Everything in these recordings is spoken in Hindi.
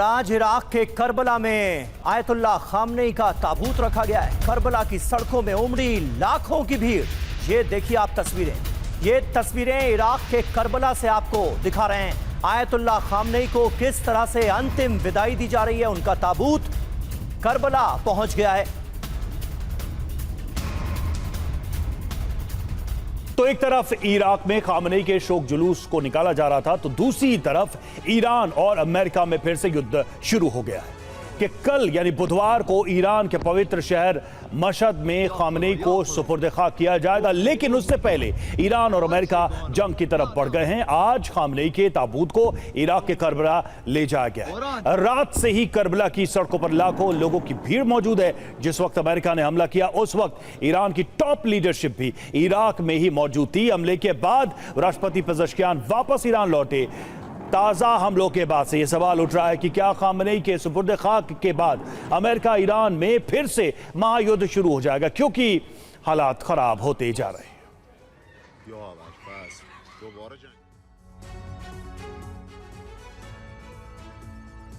आज इराक के करबला में आयतुल्लाह खामनेई का ताबूत रखा गया है। करबला की सड़कों में उमड़ी लाखों की भीड़। ये देखिए आप तस्वीरें, ये तस्वीरें इराक के करबला से आपको दिखा रहे हैं। आयतुल्लाह खामनेई को किस तरह से अंतिम विदाई दी जा रही है। उनका ताबूत करबला पहुंच गया है। तो एक तरफ इराक में खामनेई के शोक जुलूस को निकाला जा रहा था, तो दूसरी तरफ ईरान और अमेरिका में फिर से युद्ध शुरू हो गया है कि कल यानी बुधवार को ईरान के पवित्र शहर मशहद में खामनेई को सुपुर्द खाक किया जाएगा। लेकिन उससे पहले ईरान और अमेरिका जंग की तरफ बढ़ गए हैं। आज खामनेई के ताबूत को इराक के करबला ले जाया गया है। रात से ही करबला की सड़कों पर लाखों लोगों की भीड़ मौजूद है। जिस वक्त अमेरिका ने हमला किया उस वक्त ईरान की टॉप लीडरशिप भी इराक में ही मौजूद थी। हमले के बाद राष्ट्रपति पेज़ेश्कियान वापस ईरान लौटे। ताज़ा हमलों के बाद से यह सवाल उठ रहा है कि क्या खामनेई के सुपुर्द खाक के बाद अमेरिका ईरान में फिर से महायुद्ध शुरू हो जाएगा, क्योंकि हालात खराब होते जा रहे हैं।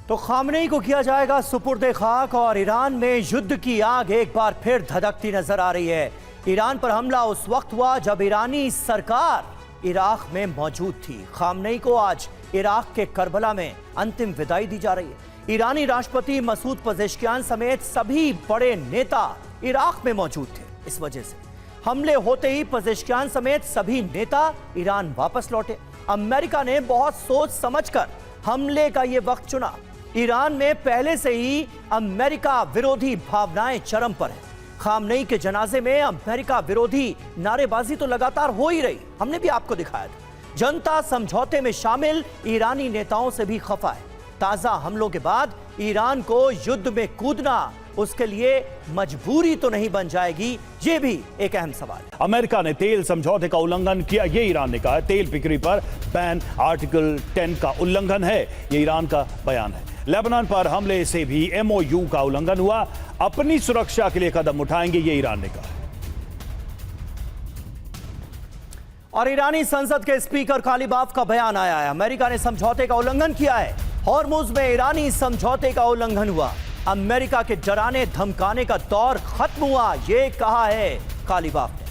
तो खामनेई को किया जाएगा सुपुर्द खाक और ईरान में युद्ध की आग एक बार फिर धधकती नजर आ रही है। ईरान पर हमला उस वक्त हुआ जब ईरानी सरकार इराक में मौजूद थी। खामनेई को आज इराक के करबला में अंतिम विदाई दी जा रही है। ईरानी राष्ट्रपति मसूद पेज़ेश्कियान समेत सभी बड़े नेता इराक में मौजूद थे। इस वजह से हमले होते ही पेज़ेश्कियान समेत सभी नेता ईरान वापस लौटे। अमेरिका ने बहुत सोच समझकर हमले का यह वक्त चुना। ईरान में पहले से ही अमेरिका विरोधी भावनाएं चरम पर है। खामनेई के जनाजे में अमेरिका विरोधी नारेबाजी तो लगातार हो ही रही, हमने भी आपको दिखाया था। जनता समझौते में शामिल ईरानी नेताओं से भी खफा है। ताजा हमलों के बाद ईरान को युद्ध में कूदना उसके लिए मजबूरी तो नहीं बन जाएगी, ये भी एक अहम सवाल है। अमेरिका ने तेल समझौते का उल्लंघन किया, ये ईरान ने कहा। तेल बिक्री पर बैन आर्टिकल 10 का उल्लंघन है, ये ईरान का बयान है। लेबनान पर हमले से भी MOU का उल्लंघन हुआ, अपनी सुरक्षा के लिए कदम उठाएंगे, ये ईरान ने कहा। और ईरानी संसद के स्पीकर कालिबाफ का बयान आया है। अमेरिका ने समझौते का उल्लंघन किया है। हॉर्मुज में ईरानी समझौते का उल्लंघन हुआ। अमेरिका के डराने धमकाने का दौर खत्म हुआ, यह कहा है कालिबाफ ने।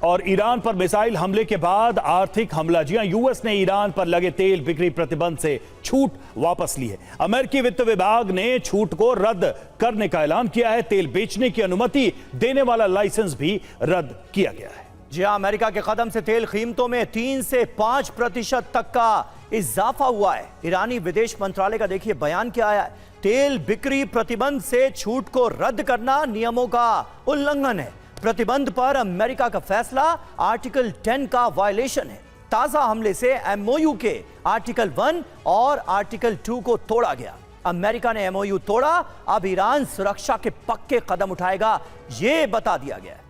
और ईरान पर मिसाइल हमले के बाद आर्थिक हमलाजियां, यूएस ने ईरान पर लगे तेल बिक्री प्रतिबंध से छूट वापस ली है। अमेरिकी वित्त विभाग ने छूट को रद्द करने का ऐलान किया है। तेल बेचने की अनुमति देने वाला लाइसेंस भी रद्द किया गया है। जी हां, अमेरिका के कदम से तेल कीमतों में 3 से 5% तक का इजाफा हुआ है। ईरानी विदेश मंत्रालय का देखिए बयान क्या आया है। तेल बिक्री प्रतिबंध से छूट को रद्द करना नियमों का उल्लंघन है। प्रतिबंध पर अमेरिका का फैसला आर्टिकल 10 का वायलेशन है। ताजा हमले से MOU के आर्टिकल 1 और आर्टिकल 2 को तोड़ा गया। अमेरिका ने MOU तोड़ा, अब ईरान सुरक्षा के पक्के कदम उठाएगा, यह बता दिया गया है।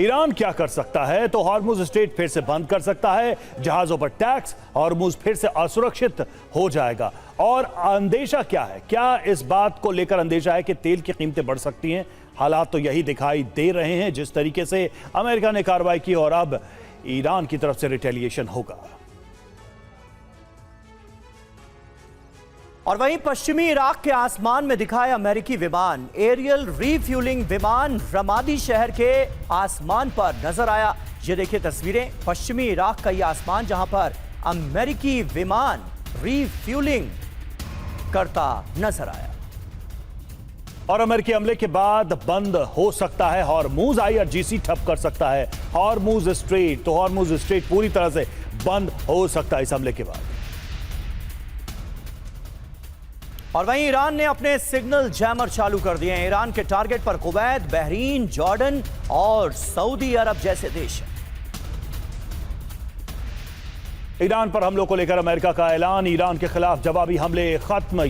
ईरान क्या कर सकता है? तो हॉर्मुज स्ट्रेट फिर से बंद कर सकता है, जहाजों पर टैक्स, हॉर्मुज फिर से असुरक्षित हो जाएगा। और अंदेशा क्या है? क्या इस बात को लेकर अंदेशा है कि तेल की कीमतें बढ़ सकती हैं? हालात तो यही दिखाई दे रहे हैं। जिस तरीके से अमेरिका ने कार्रवाई की और अब ईरान की तरफ से रिटेलिएशन होगा। और वहीं पश्चिमी इराक के आसमान में दिखाए अमेरिकी विमान। एरियल रीफ्यूलिंग विमान रमादी शहर के आसमान पर नजर आया। ये देखिए तस्वीरें, पश्चिमी इराक का ये आसमान जहां पर अमेरिकी विमान रीफ्यूलिंग करता नजर आया। और अमेरिकी हमले के बाद बंद हो सकता है हॉर्मुज, IRGC ठप कर सकता है हॉर्मुज स्ट्रेट। तो हॉर्मुज स्ट्रेट पूरी तरह से बंद हो सकता है इस हमले के बाद। और वहीं ईरान ने अपने सिग्नल जैमर चालू कर दिए हैं। ईरान के टारगेट पर कुवैत, बहरीन, जॉर्डन और सऊदी अरब जैसे देश हैं। ईरान पर हमलों को लेकर अमेरिका का ऐलान, ईरान के खिलाफ जवाबी हमले खत्म।